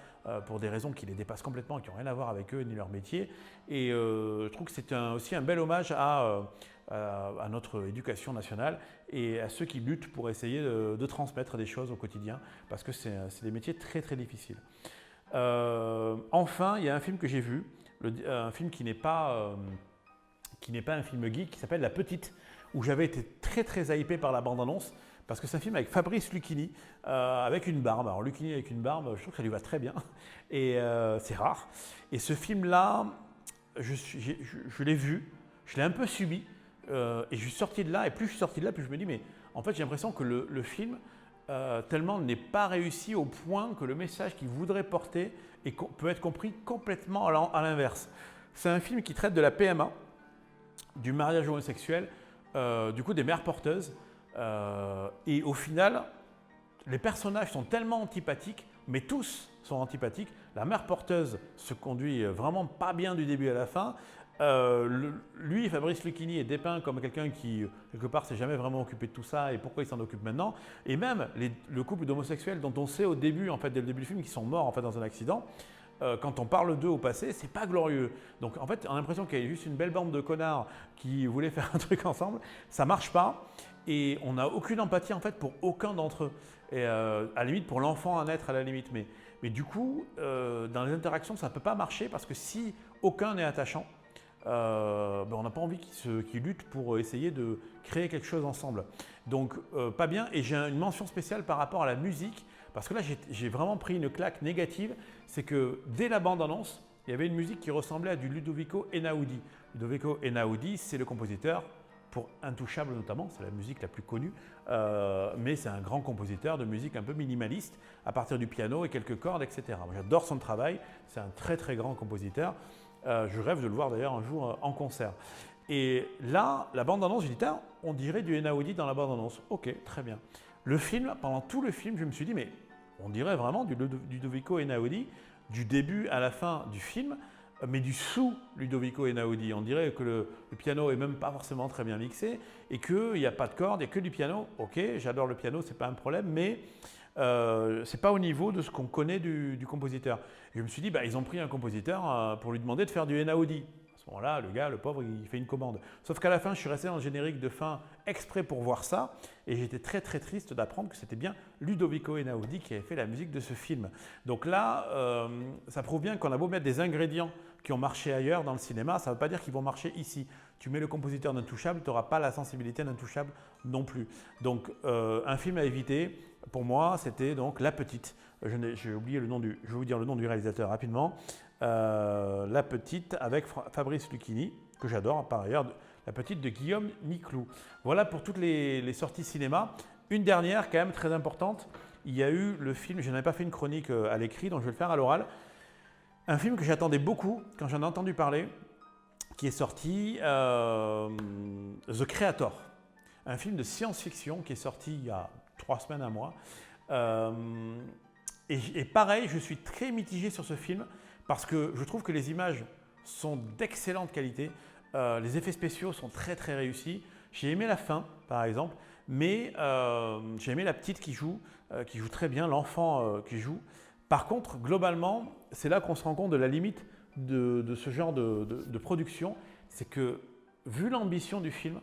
pour des raisons qui les dépassent complètement, qui n'ont rien à voir avec eux ni leur métier. Et je trouve que c'est aussi un bel hommage à notre éducation nationale et à ceux qui luttent pour essayer de transmettre des choses au quotidien, parce que c'est des métiers très très difficiles. Enfin, il y a un film que j'ai vu, un film qui n'est pas un film geek, qui s'appelle La Petite, où j'avais été très très hypé par la bande-annonce, parce que c'est un film avec Fabrice Lucchini, avec une barbe. Alors Lucchini avec une barbe, je trouve que ça lui va très bien, et c'est rare. Et ce film-là, je l'ai vu, je l'ai un peu subi, et je suis sorti de là, et plus je suis sorti de là, plus je me dis, mais en fait j'ai l'impression que le film, tellement n'est pas réussi au point que le message qu'il voudrait porter peut être compris complètement à l'inverse. C'est un film qui traite de la PMA, du mariage homosexuel, du coup des mères porteuses, et au final, les personnages sont tellement antipathiques, mais tous sont antipathiques. La mère porteuse se conduit vraiment pas bien du début à la fin. Lui, Fabrice Lucchini, est dépeint comme quelqu'un qui, quelque part, s'est jamais vraiment occupé de tout ça et pourquoi il s'en occupe maintenant. Et même le couple d'homosexuels dont on sait au début, en fait, dès le début du film, qu'ils sont morts en fait, dans un accident, quand on parle d'eux au passé, c'est pas glorieux. Donc en fait, on a l'impression qu'il y a juste une belle bande de connards qui voulaient faire un truc ensemble. Ça marche pas et on n'a aucune empathie en fait pour aucun d'entre eux. Et à la limite pour l'enfant à naître à la limite. Mais du coup, dans les interactions, ça ne peut pas marcher parce que si aucun n'est attachant, on n'a pas envie qu'ils luttent pour essayer de créer quelque chose ensemble. Donc pas bien. Et j'ai une mention spéciale par rapport à la musique. Parce que là, j'ai vraiment pris une claque négative, c'est que dès la bande-annonce, il y avait une musique qui ressemblait à du Ludovico Einaudi. Ludovico Einaudi, c'est le compositeur pour Intouchable notamment, c'est la musique la plus connue, mais c'est un grand compositeur de musique un peu minimaliste, à partir du piano et quelques cordes, etc. Moi, j'adore son travail, c'est un très très grand compositeur. Je rêve de le voir d'ailleurs un jour en concert. Et là, la bande-annonce, j'ai dit, on dirait du Einaudi dans la bande-annonce. Ok, très bien. Le film, pendant tout le film, je me suis dit, mais on dirait vraiment du Ludovico Einaudi, du début à la fin du film, mais du sous-Ludovico Einaudi. On dirait que le piano n'est même pas forcément très bien mixé et qu'il n'y a pas de cordes, il n'y a que du piano. Ok, j'adore le piano, ce n'est pas un problème, mais ce n'est pas au niveau de ce qu'on connaît du compositeur. Et je me suis dit, ils ont pris un compositeur pour lui demander de faire du Einaudi. À ce moment-là, le gars, le pauvre, il fait une commande. Sauf qu'à la fin, je suis resté dans le générique de fin exprès pour voir ça. Et j'étais très très triste d'apprendre que c'était bien Ludovico Einaudi qui avait fait la musique de ce film. Donc là, ça prouve bien qu'on a beau mettre des ingrédients qui ont marché ailleurs dans le cinéma, ça ne veut pas dire qu'ils vont marcher ici. Tu mets le compositeur d'Intouchable, tu n'auras pas la sensibilité d'Intouchable non plus. Donc un film à éviter, pour moi, c'était donc La Petite. J'ai oublié le nom je vais vous dire le nom du réalisateur rapidement. La Petite avec Fabrice Lucchini, que j'adore par ailleurs, La Petite de Guillaume Niclou. Voilà pour toutes les sorties cinéma. Une dernière quand même très importante, il y a eu le film, je n'avais pas fait une chronique à l'écrit, donc je vais le faire à l'oral. Un film que j'attendais beaucoup quand j'en ai entendu parler, qui est sorti, The Creator. Un film de science-fiction qui est sorti il y a 3 semaines, un mois. Et pareil, je suis très mitigé sur ce film parce que je trouve que les images sont d'excellente qualité. Les effets spéciaux sont très très réussis. J'ai aimé la fin, par exemple, mais j'ai aimé la petite qui joue très bien, l'enfant qui joue. Par contre, globalement, c'est là qu'on se rend compte de la limite de ce genre de production. C'est que, vu l'ambition du film,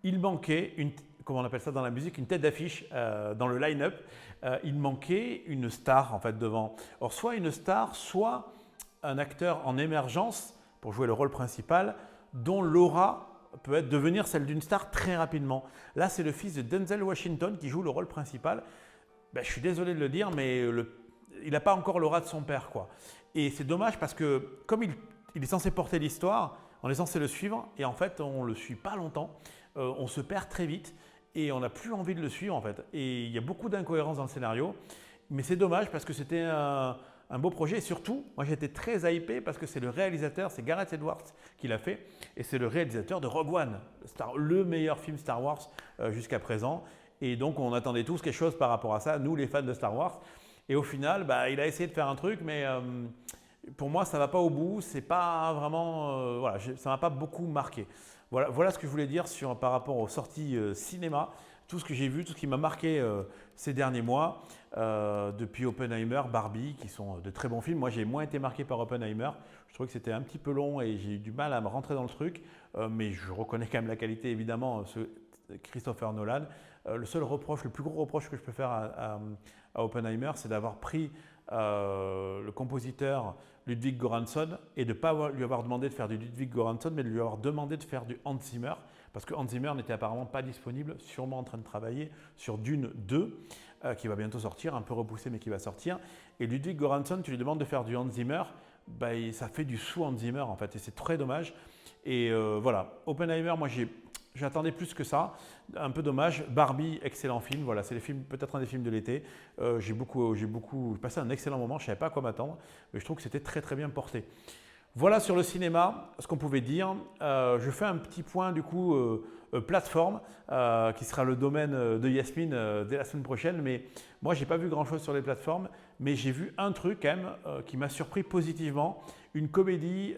il manquait, comment on appelle ça dans la musique, une tête d'affiche dans le line-up. Il manquait une star en fait devant. Or, soit une star, soit un acteur en émergence pour jouer le rôle principal, dont l'aura peut devenir celle d'une star très rapidement. Là, c'est le fils de Denzel Washington qui joue le rôle principal. Je suis désolé de le dire, mais il n'a pas encore l'aura de son père, quoi. Et c'est dommage parce que comme il est censé porter l'histoire, on est censé le suivre et en fait, on ne le suit pas longtemps. On se perd très vite et on n'a plus envie de le suivre en fait. Et il y a beaucoup d'incohérences dans le scénario, mais c'est dommage parce que c'était un beau projet et surtout, moi j'étais très hypé parce que c'est le réalisateur, c'est Gareth Edwards qui l'a fait et c'est le réalisateur de Rogue One, le meilleur film Star Wars jusqu'à présent. Et donc on attendait tous quelque chose par rapport à ça, nous les fans de Star Wars. Et au final, il a essayé de faire un truc, mais pour moi, ça ne va pas au bout. C'est pas vraiment, voilà, ça m'a pas beaucoup marqué. Voilà ce que je voulais dire par rapport aux sorties cinéma, tout ce que j'ai vu, tout ce qui m'a marqué ces derniers mois, depuis Oppenheimer, Barbie, qui sont de très bons films. Moi, j'ai moins été marqué par Oppenheimer. Je trouvais que c'était un petit peu long et j'ai eu du mal à me rentrer dans le truc. Mais je reconnais quand même la qualité, évidemment, Christopher Nolan. Le seul reproche, le plus gros reproche que je peux faire à Oppenheimer, c'est d'avoir pris le compositeur Ludwig Göransson et de ne pas lui avoir demandé de faire du Ludwig Göransson, mais de lui avoir demandé de faire du Hans Zimmer, parce que Hans Zimmer n'était apparemment pas disponible, sûrement en train de travailler sur Dune 2, qui va bientôt sortir, un peu repoussé mais qui va sortir. Et Ludwig Göransson, tu lui demandes de faire du Hans Zimmer, bah, ça fait du sous Hans Zimmer en fait, et c'est très dommage. Et voilà, Oppenheimer, moi j'attendais plus que ça, un peu dommage. Barbie, excellent film, voilà, c'est peut-être un des films de l'été. J'ai passé un excellent moment, je ne savais pas à quoi m'attendre, mais je trouve que c'était très très bien porté. Voilà sur le cinéma, ce qu'on pouvait dire. Je fais un petit point du coup plateforme, qui sera le domaine de Yasmine dès la semaine prochaine. Mais moi, je n'ai pas vu grand-chose sur les plateformes, mais j'ai vu un truc quand même qui m'a surpris positivement. Une comédie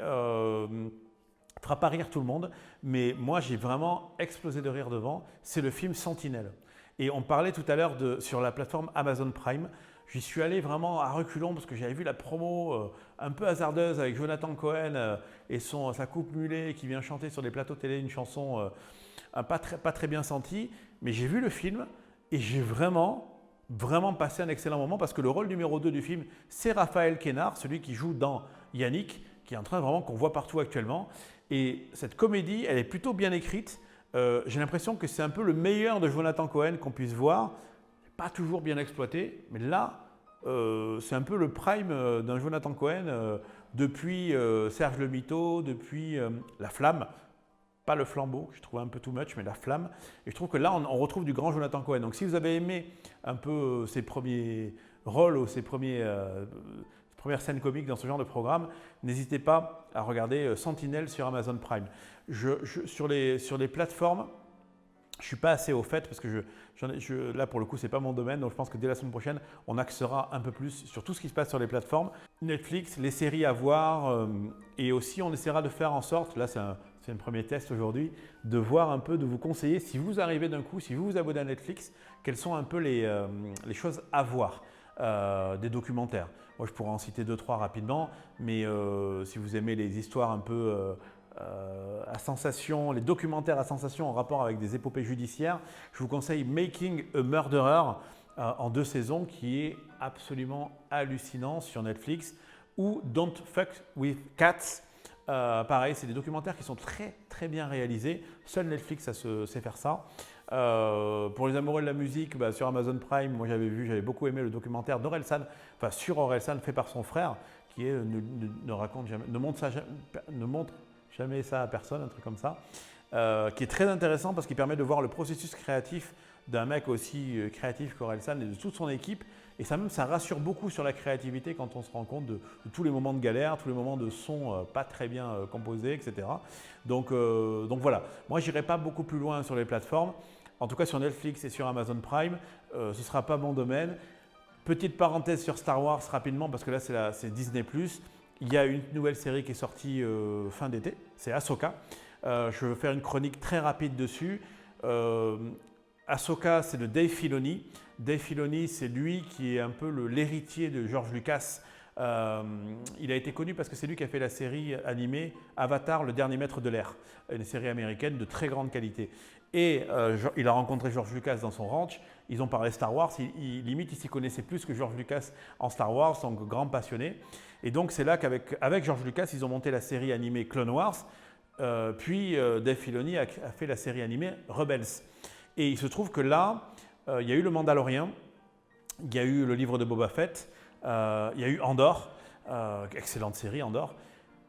fera pas rire tout le monde, mais moi, j'ai vraiment explosé de rire devant. C'est le film Sentinelle. Et on parlait tout à l'heure sur la plateforme Amazon Prime. J'y suis allé vraiment à reculons parce que j'avais vu la promo un peu hasardeuse avec Jonathan Cohen et sa coupe mulet qui vient chanter sur des plateaux télé une chanson pas très bien sentie. Mais j'ai vu le film et j'ai vraiment passé un excellent moment parce que le rôle numéro 2 du film, c'est Raphaël Quénard, celui qui joue dans Yannick, qui est en train vraiment qu'on voit partout actuellement. Et cette comédie, elle est plutôt bien écrite. J'ai l'impression que c'est un peu le meilleur de Jonathan Cohen qu'on puisse voir. Pas toujours bien exploité, mais là, c'est un peu le prime d'un Jonathan Cohen depuis Serge Le Mito, depuis La Flamme. Pas le flambeau, je trouve un peu too much, mais La Flamme. Et je trouve que là, on retrouve du grand Jonathan Cohen. Donc si vous avez aimé un peu ses premiers rôles ou ses premières scènes comiques dans ce genre de programme, n'hésitez pas à regarder Sentinelle sur Amazon Prime. Sur les plateformes, je ne suis pas assez au fait parce que là, pour le coup, ce n'est pas mon domaine. Donc, je pense que dès la semaine prochaine, on axera un peu plus sur tout ce qui se passe sur les plateformes. Netflix, les séries à voir et aussi, on essaiera de faire en sorte, là, c'est un premier test aujourd'hui, de voir un peu, de vous conseiller, si vous arrivez d'un coup, si vous vous abonnez à Netflix, quelles sont un peu les choses à voir, des documentaires. Moi, je pourrais en citer 2-3 rapidement, mais si vous aimez les histoires un peu… à sensation, les documentaires à sensation en rapport avec des épopées judiciaires, je vous conseille Making a Murderer en 2 saisons qui est absolument hallucinant sur Netflix, ou Don't Fuck with Cats. Pareil, c'est des documentaires qui sont très très bien réalisés. Seul Netflix sait faire ça. Pour les amoureux de la musique, sur Amazon Prime, moi j'avais beaucoup aimé le documentaire d'Orelsan, enfin sur Orelsan fait par son frère, qui ne raconte jamais, ne montre jamais ça à personne, un truc comme ça, qui est très intéressant parce qu'il permet de voir le processus créatif d'un mec aussi créatif qu'Orelsan et de toute son équipe. Et ça rassure beaucoup sur la créativité quand on se rend compte de tous les moments de galère, tous les moments de son pas très bien composés, etc. Donc voilà, moi j'irai pas beaucoup plus loin sur les plateformes. En tout cas sur Netflix et sur Amazon Prime, ce ne sera pas mon domaine. Petite parenthèse sur Star Wars rapidement parce que là c'est Disney+. Il y a une nouvelle série qui est sortie fin d'été, c'est Ahsoka. Je veux faire une chronique très rapide dessus. Ahsoka, c'est de Dave Filoni. Dave Filoni, c'est lui qui est un peu l'héritier de George Lucas. Il a été connu parce que c'est lui qui a fait la série animée Avatar, le dernier maître de l'air, une série américaine de très grande qualité. Et il a rencontré George Lucas dans son ranch. Ils ont parlé Star Wars. Limite, il s'y connaissait plus que George Lucas en Star Wars, donc grand passionné. Et donc, c'est là qu'avec George Lucas, ils ont monté la série animée Clone Wars. Puis, Dave Filoni a fait la série animée Rebels. Et il se trouve que là, il y a eu Le Mandalorian, il y a eu le livre de Boba Fett, il y a eu Andor, excellente série Andor.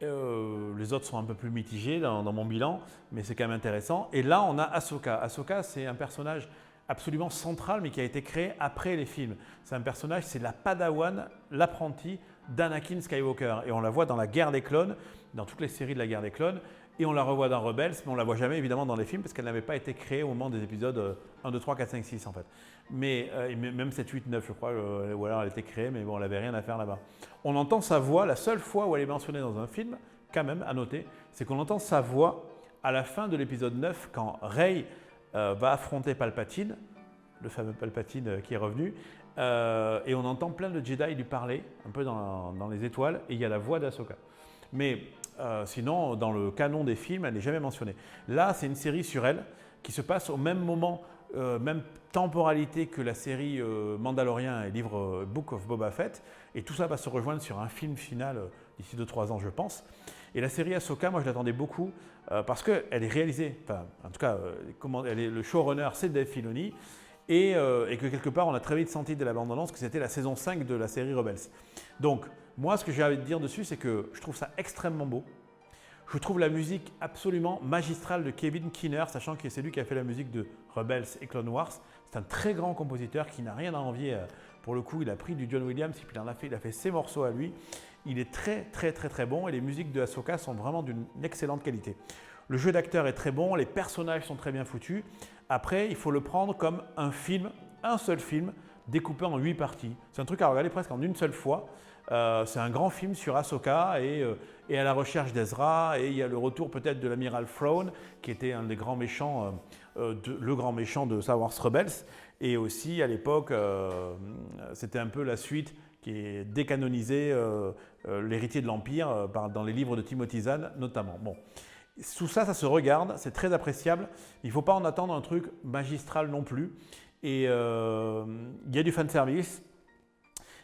Les autres sont un peu plus mitigés dans mon bilan, mais c'est quand même intéressant. Et là, on a Ahsoka. Ahsoka, c'est un personnage absolument central, mais qui a été créé après les films. C'est un personnage, c'est la Padawan, l'apprenti d'Anakin Skywalker. Et on la voit dans la guerre des clones, dans toutes les séries de la guerre des clones. et on la revoit dans Rebels, mais on la voit jamais évidemment dans les films parce qu'elle n'avait pas été créée au moment des épisodes 1, 2, 3, 4, 5, 6 en fait. Mais même 7, 8, 9 je crois, ou alors elle était créée, mais bon, elle n'avait rien à faire là-bas. On entend sa voix, la seule fois où elle est mentionnée dans un film, quand même, à noter, c'est qu'on entend sa voix à la fin de l'épisode 9 quand Rey va affronter Palpatine, le fameux Palpatine qui est revenu, et on entend plein de Jedi lui parler, un peu dans les étoiles, et il y a la voix d'Ahsoka. Mais sinon, dans le canon des films, elle n'est jamais mentionnée. Là, c'est une série sur elle qui se passe au même moment, même temporalité que la série Mandalorian et livre Book of Boba Fett, et tout ça va se rejoindre sur un film final d'ici 2-3 ans, je pense. Et la série Ahsoka, moi je l'attendais beaucoup parce qu'elle est réalisée, enfin en tout cas, le showrunner c'est Dave Filoni, et que quelque part on a très vite senti dès la bande-annonce que c'était la saison 5 de la série Rebels. Donc moi ce que j'ai envie de dire dessus c'est que je trouve ça extrêmement beau. Je trouve la musique absolument magistrale de Kevin Keener, sachant que c'est lui qui a fait la musique de Rebels et Clone Wars. C'est un très grand compositeur qui n'a rien à envier. Pour le coup, il a pris du John Williams et puis il a fait ses morceaux à lui. Il est très bon et les musiques de Ahsoka sont vraiment d'une excellente qualité. Le jeu d'acteur est très bon, les personnages sont très bien foutus. Après, il faut le prendre comme un film, un seul film, découpé en 8 parties. C'est un truc à regarder presque en une seule fois. C'est un grand film sur Ahsoka et à la recherche d'Ezra, et il y a le retour peut-être de l'amiral Thrawn qui était un des grands méchants, le grand méchant de Star Wars Rebels, et aussi à l'époque c'était un peu la suite qui est décanonisée, l'héritier de l'Empire dans les livres de Timothy Zahn notamment. Bon. Tout ça, ça se regarde, c'est très appréciable, il ne faut pas en attendre un truc magistral non plus, et il y a du fanservice.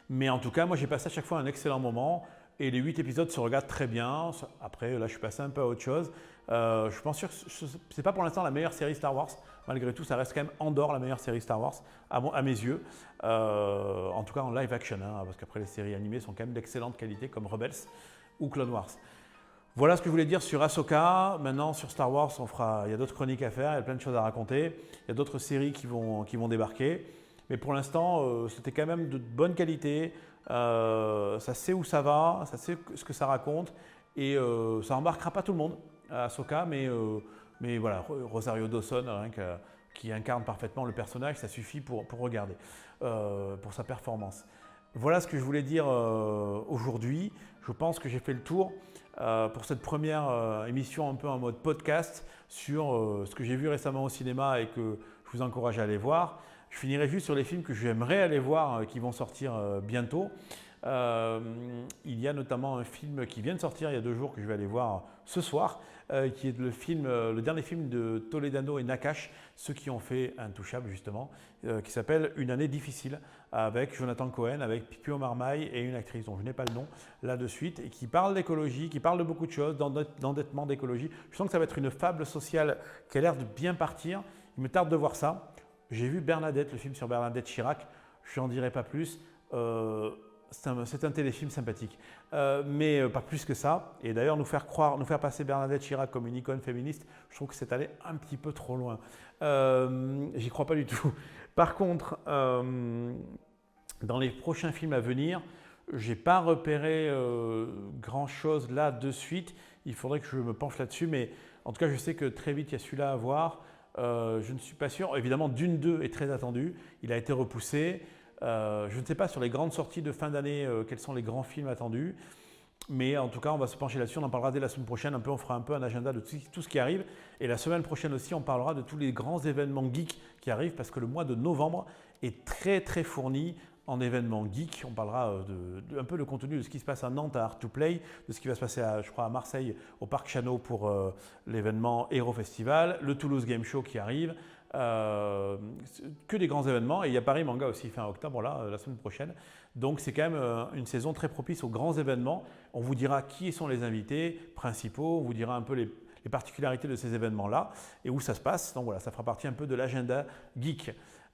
Mais en tout cas, moi j'ai passé à chaque fois un excellent moment et les 8 épisodes se regardent très bien. Après, là je suis passé un peu à autre chose. Je pense que ce n'est pas pour l'instant la meilleure série Star Wars. Malgré tout, ça reste quand même Andor la meilleure série Star Wars, à mes yeux. En tout cas en live action, hein, parce qu'après les séries animées sont quand même d'excellente qualité comme Rebels ou Clone Wars. Voilà ce que je voulais dire sur Ahsoka. Maintenant sur Star Wars, il y a d'autres chroniques à faire, il y a plein de choses à raconter. Il y a d'autres séries qui vont débarquer. Mais pour l'instant, c'était quand même de bonne qualité. Ça sait où ça va, ça sait ce que ça raconte. Et ça n'embarquera pas tout le monde à Ahsoka, mais voilà, Rosario Dawson, qui incarne parfaitement le personnage, ça suffit pour regarder, pour sa performance. Voilà ce que je voulais dire aujourd'hui. Je pense que j'ai fait le tour pour cette première émission un peu en mode podcast sur ce que j'ai vu récemment au cinéma et que je vous encourage à aller voir. Je finirai juste sur les films que j'aimerais aller voir qui vont sortir bientôt. Il y a notamment un film qui vient de sortir il y a 2 jours que je vais aller voir ce soir, qui est le dernier film de Toledano et Nakache, ceux qui ont fait Intouchable justement, qui s'appelle Une année difficile, avec Jonathan Cohen, avec Pipio Marmaille et une actrice dont je n'ai pas le nom là de suite, et qui parle d'écologie, qui parle de beaucoup de choses, d'endettement, d'écologie. Je sens que ça va être une fable sociale qui a l'air de bien partir. Il me tarde de voir ça. J'ai vu Bernadette, le film sur Bernadette Chirac, je n'en dirai pas plus. C'est un téléfilm sympathique, mais pas plus que ça. Et d'ailleurs, nous faire passer Bernadette Chirac comme une icône féministe, je trouve que c'est allé un petit peu trop loin. J'y crois pas du tout. Par contre, dans les prochains films à venir, je n'ai pas repéré grand-chose là de suite. Il faudrait que je me penche là-dessus, mais en tout cas, je sais que très vite, il y a celui-là à voir. Je ne suis pas sûr. Évidemment, Dune 2 est très attendu. Il a été repoussé. Je ne sais pas sur les grandes sorties de fin d'année quels sont les grands films attendus. Mais en tout cas, on va se pencher là-dessus. On en parlera dès la semaine prochaine. On fera un peu un agenda de tout ce qui arrive. Et la semaine prochaine aussi, on parlera de tous les grands événements geeks qui arrivent parce que le mois de novembre est très fourni en événements geeks. On parlera un peu le contenu de ce qui se passe à Nantes à Art2Play, de ce qui va se passer je crois à Marseille au Parc Chano pour l'événement Hero Festival, le Toulouse Game Show qui arrive, que des grands événements. Et il y a Paris Manga aussi fin octobre là, la semaine prochaine. Donc c'est quand même une saison très propice aux grands événements. On vous dira qui sont les invités principaux, on vous dira un peu les particularités de ces événements-là et où ça se passe. Donc voilà, ça fera partie un peu de l'agenda geek.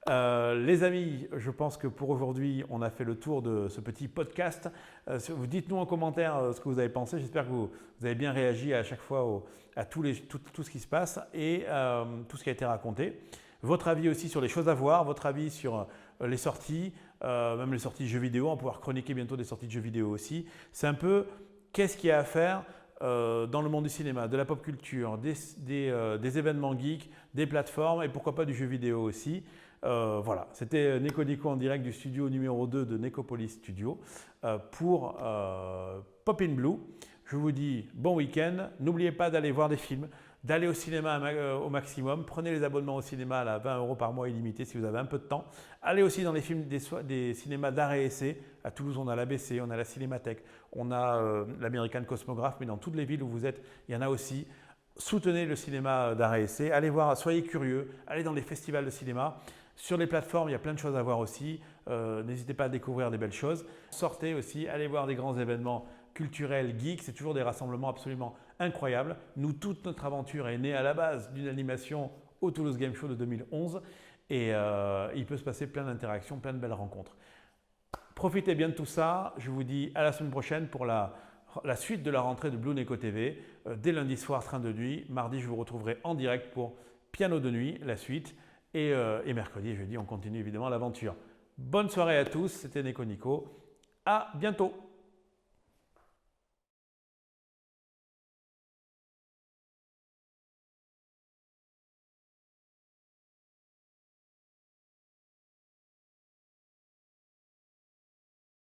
Les amis, je pense que pour aujourd'hui, on a fait le tour de ce petit podcast. Vous dites-nous en commentaire ce que vous avez pensé. J'espère que vous avez bien réagi à chaque fois à tout ce qui se passe et tout ce qui a été raconté. Votre avis aussi sur les choses à voir, votre avis sur les sorties, même les sorties de jeux vidéo. On va pouvoir chroniquer bientôt des sorties de jeux vidéo aussi. C'est un peu qu'est-ce qu'il y a à faire dans le monde du cinéma, de la pop culture, des événements geeks, des plateformes et pourquoi pas du jeu vidéo aussi. Voilà, c'était Neko Nico en direct du studio numéro 2 de Nekopolis Studio pour Pop in Blue. Je vous dis bon week-end. N'oubliez pas d'aller voir des films, d'aller au cinéma au maximum. Prenez les abonnements au cinéma à 20 € par mois illimité si vous avez un peu de temps. Allez aussi dans les films des cinémas d'art et essai. À Toulouse, on a l'ABC, on a la Cinémathèque, on a l'American Cosmographe, mais dans toutes les villes où vous êtes, il y en a aussi. Soutenez le cinéma d'art et essai. Allez voir, soyez curieux. Allez dans les festivals de cinéma. Sur les plateformes, il y a plein de choses à voir aussi. N'hésitez pas à découvrir des belles choses. Sortez aussi, allez voir des grands événements culturels, geeks. C'est toujours des rassemblements absolument incroyables. Nous, toute notre aventure est née à la base d'une animation au Toulouse Game Show de 2011. Et il peut se passer plein d'interactions, plein de belles rencontres. Profitez bien de tout ça. Je vous dis à la semaine prochaine pour la suite de la rentrée de Blue Neko TV. Dès lundi soir, train de nuit. Mardi, je vous retrouverai en direct pour Piano de nuit, la suite. Et mercredi et jeudi, on continue évidemment l'aventure. Bonne soirée à tous, c'était Neko Nico. À bientôt.